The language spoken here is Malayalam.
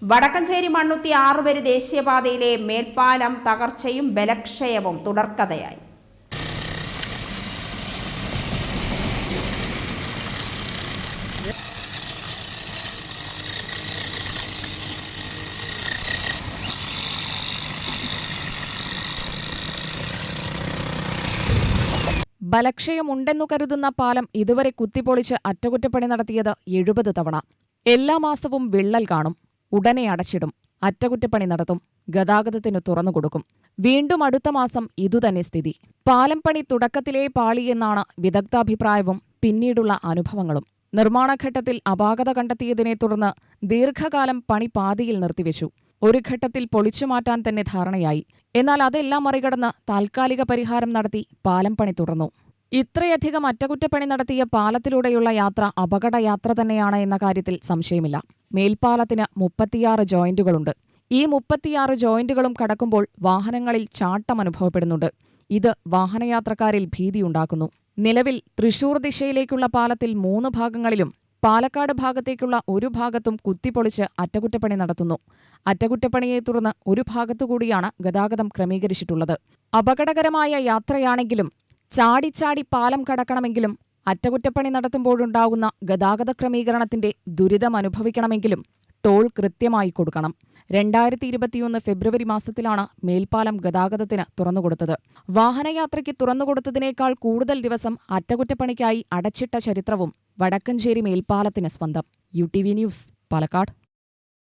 വടക്കഞ്ചേരി മണ്ണുത്തി 6 വരി ദേശീയപാതയിലെ മേൽപ്പാലം തകർച്ചയും ബലക്ഷയവും തുടർക്കഥയായി. ബലക്ഷയമുണ്ടെന്നു കരുതുന്ന പാലം ഇതുവരെ കുത്തിപ്പൊളിച്ച് അറ്റകുറ്റപ്പണി നടത്തിയത് 70 തവണ. എല്ലാ മാസവും വിള്ളൽ കാണും, ഉടനെ അടച്ചിടും, അറ്റകുറ്റപ്പണി നടത്തും, ഗതാഗതത്തിന് തുറന്നുകൊടുക്കും. വീണ്ടും അടുത്ത മാസം ഇതുതന്നെ സ്ഥിതി. പാലം പണി തുടക്കത്തിലേ പാളിയെന്നാണ് വിദഗ്ധാഭിപ്രായവും പിന്നീടുള്ള അനുഭവങ്ങളും. നിർമ്മാണഘട്ടത്തിൽ അപാകത കണ്ടെത്തിയതിനെ തുടർന്ന് ദീർഘകാലം പണി പാതിയിൽ നിർത്തിവെച്ചു. ഒരു ഘട്ടത്തിൽ പൊളിച്ചുമാറ്റാൻ തന്നെ ധാരണയായി. എന്നാൽ അതെല്ലാം മറികടന്ന് താൽക്കാലിക പരിഹാരം നടത്തി പാലം പണി തുടർന്നു. ഇത്രയധികം അറ്റകുറ്റപ്പണി നടത്തിയ പാലത്തിലൂടെയുള്ള യാത്ര അപകടയാത്ര തന്നെയാണ് എന്ന കാര്യത്തിൽ സംശയമില്ല. മേൽപ്പാലത്തിന് 36 ജോയിന്റുകളുണ്ട്. ഈ 36 ജോയിന്റുകളും കടക്കുമ്പോൾ വാഹനങ്ങളിൽ ചാട്ടം അനുഭവപ്പെടുന്നുണ്ട്. ഇത് വാഹനയാത്രക്കാരിൽ ഭീതിയുണ്ടാക്കുന്നു. നിലവിൽ തൃശൂർ ദിശയിലേക്കുള്ള പാലത്തിൽ 3 ഭാഗങ്ങളിലും പാലക്കാട് ഭാഗത്തേക്കുള്ള ഒരു ഭാഗത്തും കുത്തിപ്പൊളിച്ച് അറ്റകുറ്റപ്പണി നടത്തുന്നു. അറ്റകുറ്റപ്പണിയെ തുടർന്ന് ഒരു ഭാഗത്തുകൂടിയാണ് ഗതാഗതം ക്രമീകരിച്ചിട്ടുള്ളത്. അപകടകരമായ യാത്രയാണെങ്കിലും ചാടിച്ചാടി പാലം കടക്കണമെങ്കിലും അറ്റകുറ്റപ്പണി നടത്തുമ്പോഴുണ്ടാകുന്ന ഗതാഗത ക്രമീകരണത്തിന്റെ ദുരിതമനുഭവിക്കണമെങ്കിലും ടോൾ കൃത്യമായി കൊടുക്കണം. 2021 ഫെബ്രുവരി മാസത്തിലാണ് മേൽപ്പാലം ഗതാഗതത്തിന് തുറന്നുകൊടുത്തത്. വാഹനയാത്രയ്ക്ക് തുറന്നുകൊടുത്തതിനേക്കാൾ കൂടുതൽ ദിവസം അറ്റകുറ്റപ്പണിക്കായി അടച്ചിട്ട ചരിത്രവും വടക്കഞ്ചേരി മേൽപ്പാലത്തിന് സ്വന്തം. UTV news, Palakkad.